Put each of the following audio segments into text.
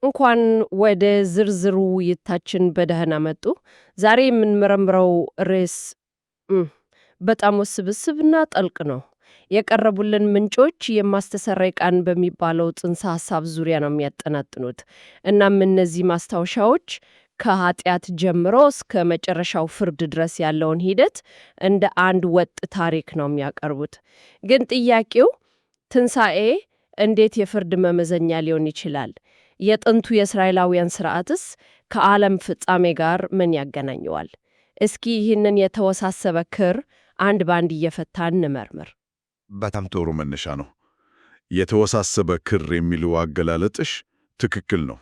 እንኳን ወደ ዝርዝሩ ውይይታችን በደህና መጡ። ዛሬ የምንመረምረው ርዕስ እም፣ በጣም ውስብስብና ጥልቅ ነው። የቀረቡልን ምንጮች የማስተሰረይ ቃን በሚባለው ጽንሰ ሐሳብ ዙሪያ ነው የሚያጠናጥኑት። እናም እነዚህ ማስታወሻዎች ከኃጢአት ጀምሮ እስከ መጨረሻው ፍርድ ድረስ ያለውን ሂደት እንደ አንድ ወጥ ታሪክ ነው የሚያቀርቡት። ግን ጥያቄው ትንሣኤ እንዴት የፍርድ መመዘኛ ሊሆን ይችላል? የጥንቱ የእስራኤላውያን ሥርዓትስ ከዓለም ፍጻሜ ጋር ምን ያገናኘዋል? እስኪ ይህንን የተወሳሰበ ክር አንድ ባንድ እየፈታን እንመርምር። በጣም ጥሩ መነሻ ነው። የተወሳሰበ ክር የሚለው አገላለጥሽ ትክክል ነው።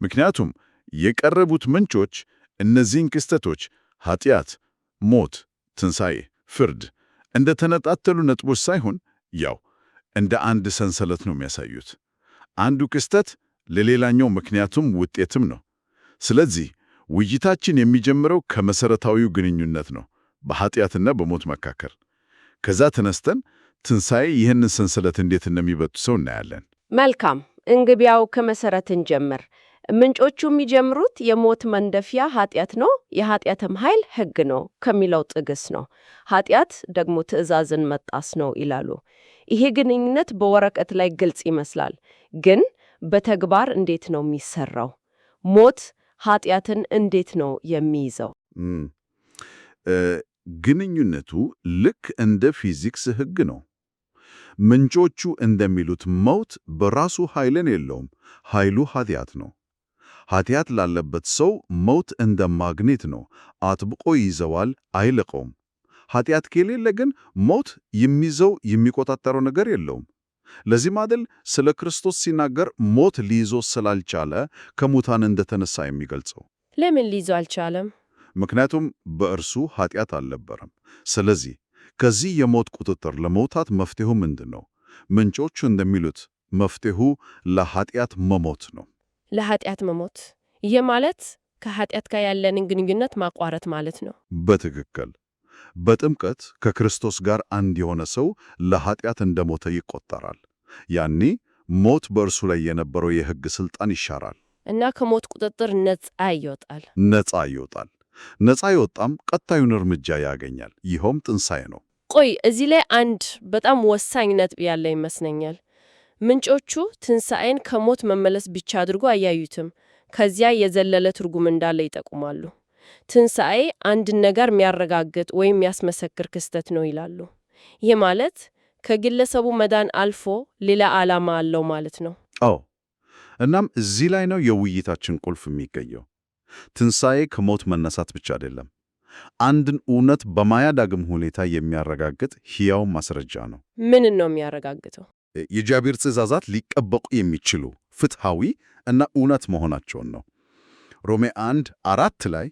ምክንያቱም የቀረቡት ምንጮች እነዚህን ክስተቶች ኃጢአት፣ ሞት፣ ትንሣኤ፣ ፍርድ እንደ ተነጣጠሉ ነጥቦች ሳይሆን ያው እንደ አንድ ሰንሰለት ነው የሚያሳዩት። አንዱ ክስተት ለሌላኛው ምክንያቱም ውጤትም ነው። ስለዚህ ውይይታችን የሚጀምረው ከመሠረታዊው ግንኙነት ነው፣ በኃጢአትና በሞት መካከል። ከዛ ተነስተን ትንሣኤ ይህንን ሰንሰለት እንዴት እንደሚበጥሰው እናያለን። መልካም፣ እንግቢያው ከመሠረትን ጀምር። ምንጮቹ የሚጀምሩት የሞት መንደፊያ ኃጢአት ነው፣ የኃጢአትም ኃይል ሕግ ነው ከሚለው ጥቅስ ነው። ኃጢአት ደግሞ ትእዛዝን መጣስ ነው ይላሉ። ይሄ ግንኙነት በወረቀት ላይ ግልጽ ይመስላል፣ ግን በተግባር እንዴት ነው የሚሰራው? ሞት ኃጢአትን እንዴት ነው የሚይዘው? ግንኙነቱ ልክ እንደ ፊዚክስ ሕግ ነው። ምንጮቹ እንደሚሉት ሞት በራሱ ኃይልን የለውም፣ ኃይሉ ኃጢአት ነው። ኃጢአት ላለበት ሰው ሞት እንደ ማግኔት ነው፣ አጥብቆ ይዘዋል፣ አይለቀውም። ኃጢአት ከሌለ ግን ሞት የሚይዘው የሚቆጣጠረው ነገር የለውም። ለዚህ ማደል ስለ ክርስቶስ ሲናገር ሞት ሊይዞ ስላልቻለ ከሙታን እንደተነሳ የሚገልጸው። ለምን ሊይዞ አልቻለም? ምክንያቱም በእርሱ ኃጢአት አልነበረም። ስለዚህ ከዚህ የሞት ቁጥጥር ለመውጣት መፍትሄው ምንድን ነው? ምንጮቹ እንደሚሉት መፍትሄው ለኃጢአት መሞት ነው። ለኃጢአት መሞት? ይህ ማለት ከኃጢአት ጋር ያለንን ግንኙነት ማቋረጥ ማለት ነው? በትክክል። በጥምቀት ከክርስቶስ ጋር አንድ የሆነ ሰው ለኃጢአት እንደሞተ ይቆጠራል። ያኔ ሞት በእርሱ ላይ የነበረው የሕግ ሥልጣን ይሻራል እና ከሞት ቁጥጥር ነፃ ይወጣል። ነፃ የወጣም ቀጣዩን እርምጃ ያገኛል። ይኸውም ትንሣኤ ነው። ቆይ፣ እዚህ ላይ አንድ በጣም ወሳኝ ነጥብ ያለ ይመስለኛል። ምንጮቹ ትንሣኤን ከሞት መመለስ ብቻ አድርጎ አያዩትም። ከዚያ የዘለለ ትርጉም እንዳለ ይጠቁማሉ። ትንሣኤ አንድን ነገር የሚያረጋግጥ ወይም የሚያስመሰክር ክስተት ነው ይላሉ። ይህ ማለት ከግለሰቡ መዳን አልፎ ሌላ ዓላማ አለው ማለት ነው። አዎ። እናም እዚህ ላይ ነው የውይይታችን ቁልፍ የሚገኘው። ትንሣኤ ከሞት መነሳት ብቻ አይደለም፣ አንድን እውነት በማያዳግም ሁኔታ የሚያረጋግጥ ሕያው ማስረጃ ነው። ምንን ነው የሚያረጋግጠው? የእግዚአብሔር ትእዛዛት ሊጠበቁ የሚችሉ ፍትሐዊ እና እውነት መሆናቸውን ነው። ሮሜ 1:4 ላይ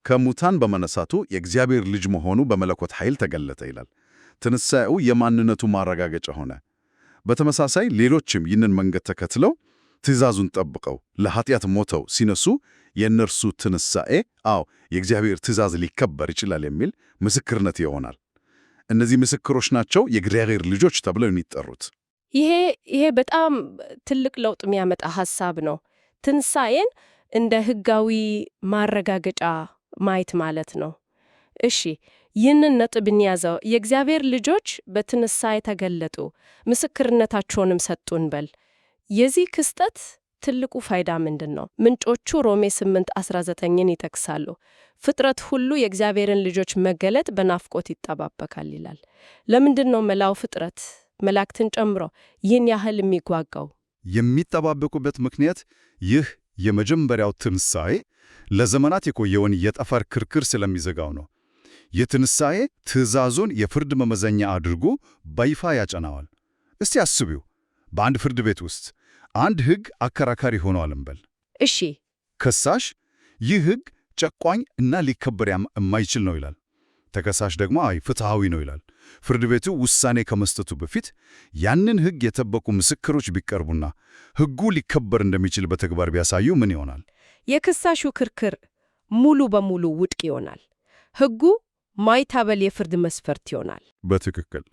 ከሙታን በመነሳቱ የእግዚአብሔር ልጅ መሆኑ በመለኮት ኃይል ተገለጠ ይላል። ትንሣኤው የማንነቱ ማረጋገጫ ሆነ። በተመሳሳይ ሌሎችም ይህንን መንገድ ተከትለው ትእዛዙን ጠብቀው ለኃጢአት ሞተው ሲነሱ የእነርሱ ትንሣኤ የእግዚአብሔር ትእዛዝ ሊከበር ይችላል የሚል ምስክርነት ይሆናል። እነዚህ ምስክሮች ናቸው የእግዚአብሔር ልጆች ተብለው የሚጠሩት። ይሄ በጣም ትልቅ ለውጥ የሚያመጣ ሐሳብ ነው። ትንሣኤን እንደ ሕጋዊ ማረጋገጫ ማየት ማለት ነው። እሺ፣ ይህንን ነጥብ እንያዘው። የእግዚአብሔር ልጆች በትንሣኤ ተገለጡ፣ ምስክርነታቸውንም ሰጡ እንበል። የዚህ ክስተት ትልቁ ፋይዳ ምንድን ነው? ምንጮቹ ሮሜ 8:19ን ይጠቅሳሉ። ፍጥረት ሁሉ የእግዚአብሔርን ልጆች መገለጥ በናፍቆት ይጠባበቃል ይላል። ለምንድን ነው መላው ፍጥረት መላእክትን ጨምሮ ይህን ያህል የሚጓጓው? የሚጠባበቁበት ምክንያት ይህ የመጀመሪያው ትንሣኤ ለዘመናት የቆየውን የጠፈር ክርክር ስለሚዘጋው ነው። የትንሣኤ ትእዛዙን የፍርድ መመዘኛ አድርጎ በይፋ ያጸናዋል። እስቲ አስቢው፣ በአንድ ፍርድ ቤት ውስጥ አንድ ሕግ አከራካሪ ሆኗል እንበል። እሺ፣ ከሳሽ ይህ ሕግ ጨቋኝ እና ሊከበር የማይችል ነው ይላል። ተከሳሽ ደግሞ ፍትሐዊ ነው ይላል። ፍርድ ቤቱ ውሳኔ ከመስጠቱ በፊት ያንን ሕግ የጠበቁ ምስክሮች ቢቀርቡና ሕጉ ሊከበር እንደሚችል በተግባር ቢያሳዩ ምን ይሆናል? የክሳሹ ክርክር ሙሉ በሙሉ ውድቅ ይሆናል። ሕጉ ማይታበል የፍርድ መስፈርት ይሆናል። በትክክል።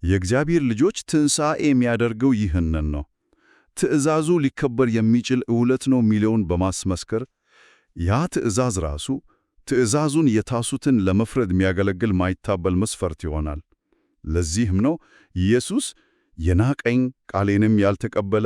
የእግዚአብሔር ልጆች ትንሣኤ የሚያደርገው ይህንን ነው። ትእዛዙ ሊከበር የሚችል እውነት ነው የሚለውን በማስመስከር ያ ትእዛዝ ራሱ ትእዛዙን የጣሱትን ለመፍረድ የሚያገለግል ማይታበል መስፈርት ይሆናል። ለዚህም ነው ኢየሱስ የናቀኝ ቃሌንም ያልተቀበለ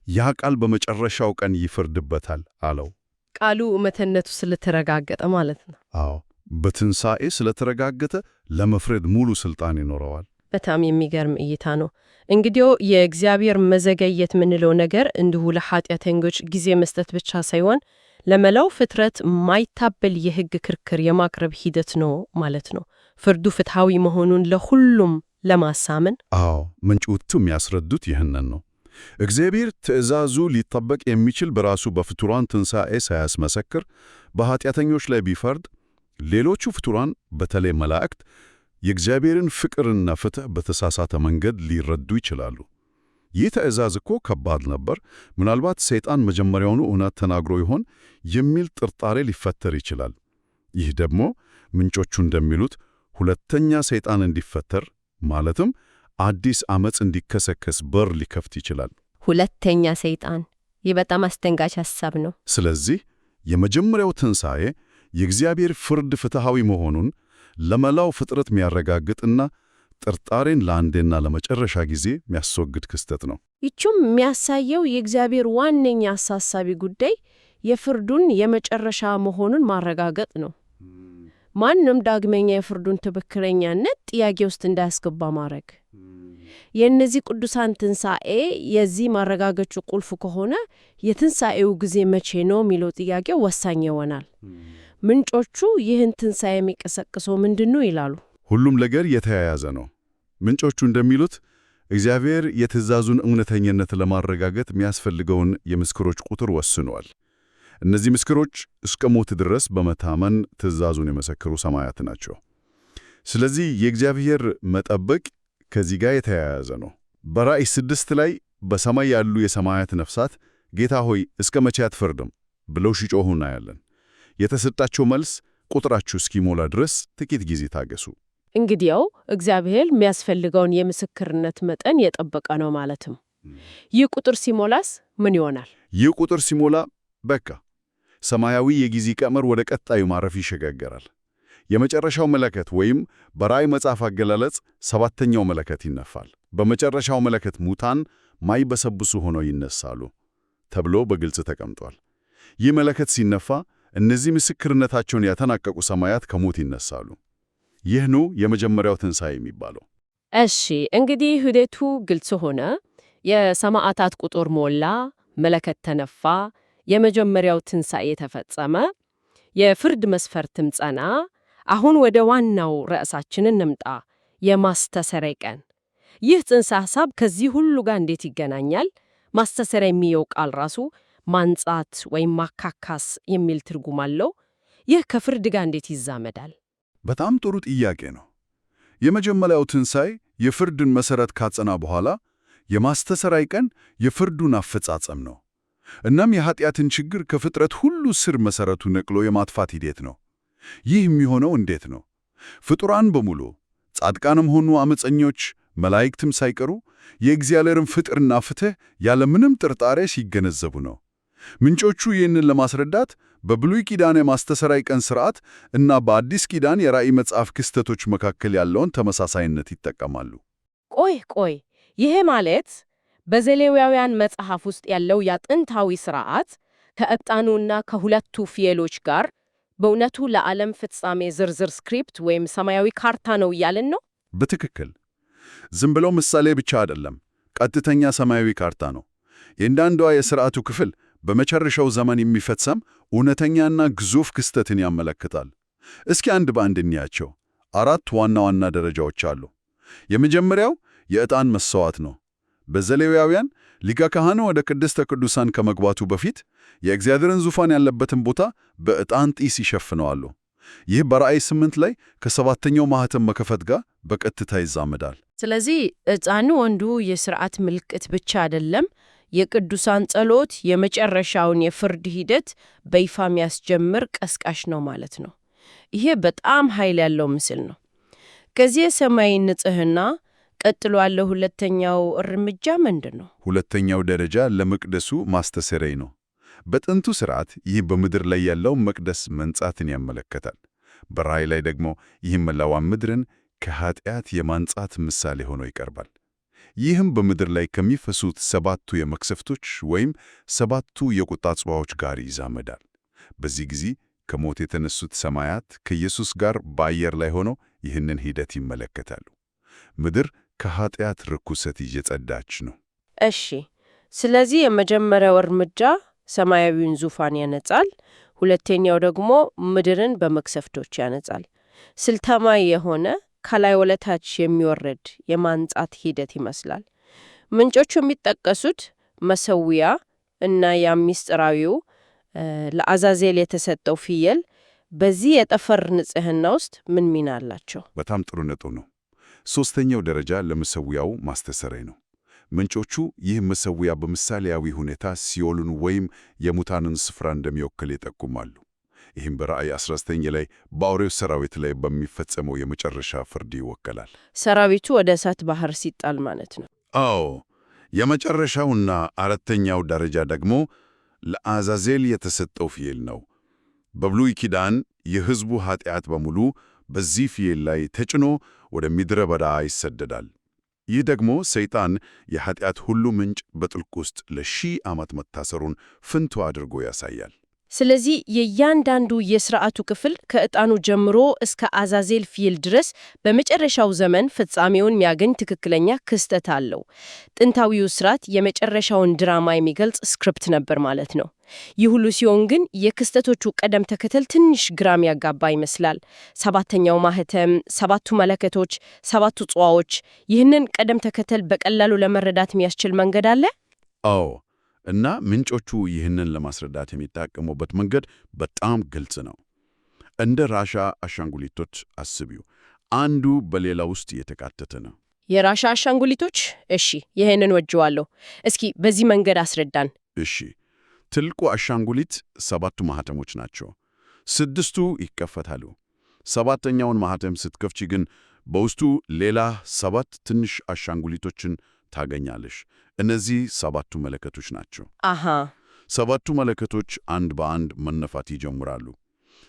ያ ቃል በመጨረሻው ቀን ይፈርድበታል አለው። ቃሉ እውነትነቱ ስለተረጋገጠ ማለት ነው። አዎ፣ በትንሣኤ ስለተረጋገጠ ለመፍረድ ሙሉ ሥልጣን ይኖረዋል። በጣም የሚገርም እይታ ነው። እንግዲህ የእግዚአብሔር መዘገየት ምንለው ነገር እንዲሁ ለኃጢአተኞች ጊዜ መስጠት ብቻ ሳይሆን ለመላው ፍጥረት ማይታበል የሕግ ክርክር የማቅረብ ሂደት ነው ማለት ነው። ፍርዱ ፍትሐዊ መሆኑን ለሁሉም ለማሳመን። አዎ፣ ምንጮቹ የሚያስረዱት ይህንን ነው። እግዚአብሔር ትእዛዙ ሊጠበቅ የሚችል በራሱ በፍጡራን ትንሣኤ ሳያስመሰክር በኃጢአተኞች ላይ ቢፈርድ ሌሎቹ ፍጡራን በተለይ መላእክት የእግዚአብሔርን ፍቅርና ፍትሕ በተሳሳተ መንገድ ሊረዱ ይችላሉ። ይህ ትእዛዝ እኮ ከባድ ነበር፣ ምናልባት ሰይጣን መጀመሪያውኑ እውነት ተናግሮ ይሆን የሚል ጥርጣሬ ሊፈጠር ይችላል። ይህ ደግሞ ምንጮቹ እንደሚሉት ሁለተኛ ሰይጣን እንዲፈጠር ማለትም አዲስ ዓመፅ እንዲከሰከስ በር ሊከፍት ይችላል። ሁለተኛ ሰይጣን፣ ይህ በጣም አስደንጋጭ ሐሳብ ነው። ስለዚህ የመጀመሪያው ትንሣኤ የእግዚአብሔር ፍርድ ፍትሐዊ መሆኑን ለመላው ፍጥረት የሚያረጋግጥና ጥርጣሬን ለአንዴና ለመጨረሻ ጊዜ የሚያስወግድ ክስተት ነው። ይህም የሚያሳየው የእግዚአብሔር ዋነኛ አሳሳቢ ጉዳይ የፍርዱን የመጨረሻ መሆኑን ማረጋገጥ ነው። ማንም ዳግመኛ የፍርዱን ትክክለኛነት ጥያቄ ውስጥ እንዳያስገባ ማድረግ። የእነዚህ ቅዱሳን ትንሣኤ የዚህ ማረጋገጫ ቁልፍ ከሆነ የትንሣኤው ጊዜ መቼ ነው የሚለው ጥያቄ ወሳኝ ይሆናል። ምንጮቹ ይህን ትንሣኤ የሚቀሰቅሰው ምንድነው ይላሉ? ሁሉም ነገር የተያያዘ ነው። ምንጮቹ እንደሚሉት እግዚአብሔር የትእዛዙን እውነተኝነት ለማረጋገጥ የሚያስፈልገውን የምስክሮች ቁጥር ወስኗል። እነዚህ ምስክሮች እስከ ሞት ድረስ በመታመን ትእዛዙን የመሰከሩ ሰማያት ናቸው። ስለዚህ የእግዚአብሔር መጠበቅ ከዚህ ጋር የተያያዘ ነው። በራእይ 6 ላይ በሰማይ ያሉ የሰማያት ነፍሳት ጌታ ሆይ እስከ መቼ አትፈርድም ብለው ሲጮኹ እናያለን። የተሰጣቸው መልስ ቁጥራችሁ እስኪሞላ ድረስ ጥቂት ጊዜ ታገሱ። እንግዲያው እግዚአብሔር የሚያስፈልገውን የምስክርነት መጠን የጠበቀ ነው ማለትም። ይህ ቁጥር ሲሞላስ ምን ይሆናል? ይህ ቁጥር ሲሞላ በቃ ሰማያዊ የጊዜ ቀመር ወደ ቀጣዩ ማረፍ ይሸጋገራል። የመጨረሻው መለከት ወይም በራእይ መጽሐፍ አገላለጽ 7ኛው መለከት ይነፋል። በመጨረሻው መለከት ሙታን ማይበሰብሱ ሆነው ይነሳሉ ተብሎ በግልጽ ተቀምጧል። ይህ መለከት ሲነፋ እነዚህ ምስክርነታቸውን ያጠናቀቁ ሰማያት ከሞት ይነሳሉ። ይህ ነው የመጀመሪያው ትንሣኤ የሚባለው። እሺ፣ እንግዲህ ሂደቱ ግልጽ ሆነ። የሰማዕታት ቁጥር ሞላ፣ መለከት ተነፋ፣ የመጀመሪያው ትንሣኤ ተፈጸመ፣ የፍርድ መስፈርትም ጸና። አሁን ወደ ዋናው ርዕሳችን እንምጣ፣ የማስተሰሪያ ቀን። ይህ ጽንሰ ሐሳብ ከዚህ ሁሉ ጋር እንዴት ይገናኛል? ማስተሰሪያ የሚለው ቃል ራሱ ማንጻት ወይም ማካካስ የሚል ትርጉም አለው። ይህ ከፍርድ ጋር እንዴት ይዛመዳል? በጣም ጥሩ ጥያቄ ነው። የመጀመሪያው ትንሣኤ የፍርድን መሠረት ካጸና በኋላ የማስተሰሪያ ቀን የፍርዱን አፈጻጸም ነው። እናም የኃጢአትን ችግር ከፍጥረት ሁሉ ስር መሠረቱ ነቅሎ የማጥፋት ሂደት ነው። ይህ የሚሆነው እንዴት ነው? ፍጡራን በሙሉ ጻድቃንም ሆኑ አመፀኞች፣ መላእክትም ሳይቀሩ የእግዚአብሔርን ፍቅርና ፍትሕ ያለምንም ጥርጣሬ ሲገነዘቡ ነው። ምንጮቹ ይህንን ለማስረዳት በብሉይ ኪዳን የማስተሰሪያ ቀን ሥርዓት እና በአዲስ ኪዳን የራእይ መጽሐፍ ክስተቶች መካከል ያለውን ተመሳሳይነት ይጠቀማሉ። ቆይ፣ ይሄ ማለት በዘሌዋውያን መጽሐፍ ውስጥ ያለው የጥንታዊ ሥርዓት ከዕጣኑና ከሁለቱ ፍየሎች ጋር በእውነቱ ለዓለም ፍጻሜ ዝርዝር ስክሪፕት ወይም ሰማያዊ ካርታ ነው እያልን ነው? በትክክል። ዝም ብለው ምሳሌ ብቻ አይደለም፣ ቀጥተኛ ሰማያዊ ካርታ ነው። የእያንዳንዷ የሥርዓቱ ክፍል በመጨረሻው ዘመን የሚፈጸም እውነተኛና ግዙፍ ክስተትን ያመለክታል። እስኪ አንድ በአንድ እንያቸው። 4 ዋና ዋና ደረጃዎች አሉ። የመጀመሪያው የዕጣን መሥዋዕት ነው። በዘሌዋውያን ሊቀ ካህኑ ወደ ቅድስተ ቅዱሳን ከመግባቱ በፊት የእግዚአብሔርን ዙፋን ያለበትን ቦታ በዕጣን ጢስ ይሸፍነዋሉ። ይህ በራእይ 8 ላይ ከ7ኛው ማኅተም መከፈት ጋር በቀጥታ ይዛመዳል። ስለዚህ ዕጣኑ አንዱ የሥርዓት ምልክት ብቻ አይደለም፣ የቅዱሳን ጸሎት የመጨረሻውን የፍርድ ሂደት በይፋ የሚያስጀምር ቀስቃሽ ነው ማለት ነው። ይሄ በጣም ኃይል ያለው ምስል ነው። ከዚህ የሰማይ ንጽሕና ቀጥሎ ያለው ሁለተኛው እርምጃ ምንድን ነው? ሁለተኛው ደረጃ ለመቅደሱ ማስተስረይ ነው። በጥንቱ ሥርዓት ይህ በምድር ላይ ያለው መቅደስ መንጻትን ያመለከታል። በራእይ ላይ ደግሞ ይህ መላዋ ምድርን ከኃጢአት የማንጻት ምሳሌ ሆኖ ይቀርባል። ይህም በምድር ላይ ከሚፈሱት ሰባቱ የመቅሰፍቶች ወይም ሰባቱ የቁጣ ጽዋዎች ጋር ይዛመዳል። በዚህ ጊዜ ከሞት የተነሱት ሰማያት ከኢየሱስ ጋር በአየር ላይ ሆነው ይህንን ሂደት ይመለከታሉ። ምድር ከኃጢአት ርኩሰት እየጸዳች ነው። እሺ፣ ስለዚህ የመጀመሪያው እርምጃ ሰማያዊውን ዙፋን ያነጻል፣ ሁለተኛው ደግሞ ምድርን በመቅሰፍቶች ያነጻል። ስልታዊ የሆነ ከላይ ወደ ታች የሚወርድ የማንጻት ሂደት ይመስላል። ምንጮቹ የሚጠቀሱት መሠዊያ እና ያ ምስጢራዊው ለአዛዜል የተሰጠው ፍየል በዚህ የጠፈር ንጽሕና ውስጥ ምን ሚና አላቸው? በጣም ጥሩ ነጥብ ነው። ሦስተኛው ደረጃ ለመሠዊያው ማስተስረይ ነው። ምንጮቹ ይህ መሠዊያ በምሳሌያዊ ሁኔታ ሲኦልን ወይም የሙታንን ስፍራ እንደሚወክል ይጠቁማሉ። ይህም በራእይ 19 ላይ በአውሬው ሰራዊት ላይ በሚፈጸመው የመጨረሻ ፍርድ ይወከላል። ሰራዊቱ ወደ እሳት ባህር ሲጣል ማለት ነው። አዎ። የመጨረሻውና አራተኛው ደረጃ ደግሞ ለአዛዜል የተሰጠው ፍየል ነው። በብሉይ ኪዳን የሕዝቡ ኃጢአት በሙሉ በዚህ ፍየል ላይ ተጭኖ ወደ ምድረ በዳ ይሰደዳል። ይህ ደግሞ ሰይጣን የኃጢአት ሁሉ ምንጭ በጥልቅ ውስጥ ለ1000 ዓመት መታሰሩን ፍንቶ አድርጎ ያሳያል። ስለዚህ የእያንዳንዱ የሥርዓቱ ክፍል ከዕጣኑ ጀምሮ እስከ አዛዜል ፍየል ድረስ በመጨረሻው ዘመን ፍጻሜውን የሚያገኝ ትክክለኛ ክስተት አለው። ጥንታዊው ሥርዓት የመጨረሻውን ድራማ የሚገልጽ ስክሪፕት ነበር ማለት ነው። ይህ ሁሉ ሲሆን ግን የክስተቶቹ ቅደም ተከተል ትንሽ ግራም ያጋባ ይመስላል። ሰባተኛው ማህተም፣ ሰባቱ መለከቶች፣ ሰባቱ ጽዋዎች፣ ይህንን ቅደም ተከተል በቀላሉ ለመረዳት የሚያስችል መንገድ አለ? አዎ። እና ምንጮቹ ይህንን ለማስረዳት የሚጠቀሙበት መንገድ በጣም ግልጽ ነው። እንደ ራሻ አሻንጉሊቶች አስቢው። አንዱ በሌላ ውስጥ የተካተተ ነው። የራሻ አሻንጉሊቶች? እሺ፣ ይህንን ወጅዋለሁ። እስኪ በዚህ መንገድ አስረዳን። እሺ፣ ትልቁ አሻንጉሊት 7ቱ ማህተሞች ናቸው። 6ቱ ይከፈታሉ። 7ኛውን ማህተም ስትከፍቺ ግን በውስጡ ሌላ 7 ትንሽ አሻንጉሊቶችን ታገኛለሽ። እነዚህ 7ቱ መለከቶች ናቸው። አሃ። 7ቱ መለከቶች አንድ በአንድ መነፋት ይጀምራሉ።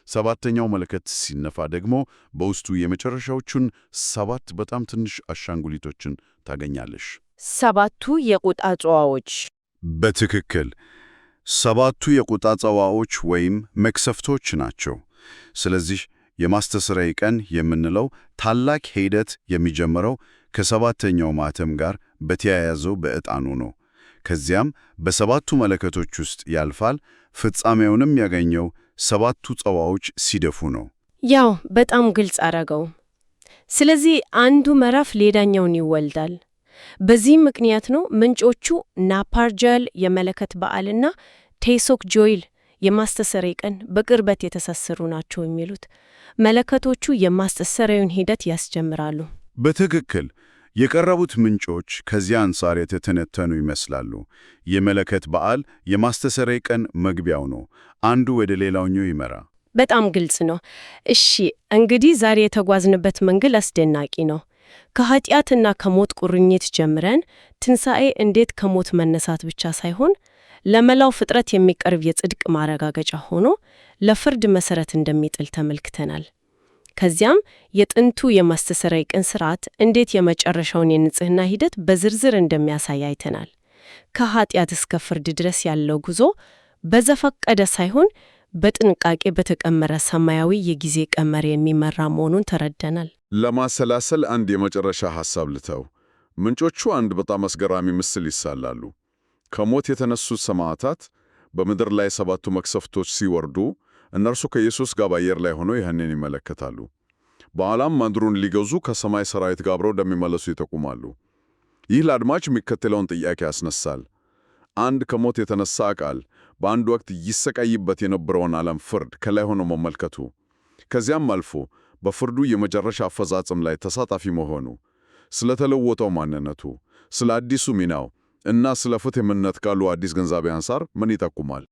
7ኛው መለከት ሲነፋ ደግሞ በውስጡ የመጨረሻዎቹን 7 በጣም ትንሽ አሻንጉሊቶችን ታገኛለሽ። 7ቱ የቁጣ ጽዋዎች። በትክክል 7ቱ የቁጣ ጽዋዎች ወይም መቅሰፍቶች ናቸው። ስለዚህ የማስተስረይ ቀን የምንለው ታላቅ ሂደት የሚጀምረው ከ7ኛው ማኅተም ጋር በተያያዘው በዕጣኑ ነው። ከዚያም በ7ቱ መለከቶች ውስጥ ያልፋል። ፍጻሜውንም ያገኘው 7ቱ ጽዋዎች ሲደፉ ነው። ያው በጣም ግልጽ አረገው። ስለዚህ አንዱ ምዕራፍ ሌላኛውን ይወልዳል። በዚህም ምክንያት ነው ምንጮቹ ናፓርጃል የመለከት በዓልና ቴሶክ ጆይል የማስተስረይ ቀን በቅርበት የተሳሰሩ ናቸው የሚሉት። መለከቶቹ የማስተስረዩን ሂደት ያስጀምራሉ። በትክክል የቀረቡት ምንጮች ከዚያ አንጻር የተተነተኑ ይመስላሉ። የመለከት በዓል የማስተስረይ ቀን መግቢያው ነው። አንዱ ወደ ሌላኛው ይመራ። በጣም ግልጽ ነው። እሺ፣ እንግዲህ ዛሬ የተጓዝንበት መንገድ አስደናቂ ነው። ከኃጢአትና ከሞት ቁርኝት ጀምረን ትንሣኤ እንዴት ከሞት መነሳት ብቻ ሳይሆን ለመላው ፍጥረት የሚቀርብ የጽድቅ ማረጋገጫ ሆኖ ለፍርድ መሠረት እንደሚጥል ተመልክተናል። ከዚያም የጥንቱ የማስተስረይ ቀን ሥርዓት እንዴት የመጨረሻውን የንጽሕና ሂደት በዝርዝር እንደሚያሳይ አይተናል። ከኃጢአት እስከ ፍርድ ድረስ ያለው ጉዞ በዘፈቀደ ሳይሆን በጥንቃቄ በተቀመረ ሰማያዊ የጊዜ ቀመር የሚመራ መሆኑን ተረድተናል። ለማሰላሰል አንድ የመጨረሻ ሐሳብ ልተው። ምንጮቹ አንድ በጣም አስገራሚ ምስል ይሳላሉ። ከሞት የተነሱት ሰማዕታት በምድር ላይ 7ቱ መቅሰፍቶች ሲወርዱ እነርሱ ከኢየሱስ ጋር በአየር ላይ ሆነው ይህንን ይመለከታሉ። በኋላም ምድሩን ሊገዙ ከሰማይ ሰራዊት ጋር አብረው እንደሚመለሱ ይጠቁማሉ። ይህ ለአድማጭ የሚከተለውን ጥያቄ ያስነሳል። አንድ ከሞት የተነሳ አካል በአንድ ወቅት ይሰቃይበት የነበረውን ዓለም ፍርድ ከላይ ሆኖ መመልከቱ፣ ከዚያም አልፎ በፍርዱ የመጨረሻ አፈጻጸም ላይ ተሳታፊ መሆኑ ስለተለወጠው ማንነቱ፣ ስለ አዲሱ ሚናው እና ስለ ፍትሕነት ካሉ አዲስ ግንዛቤ አንጻር ምን ይጠቁማል?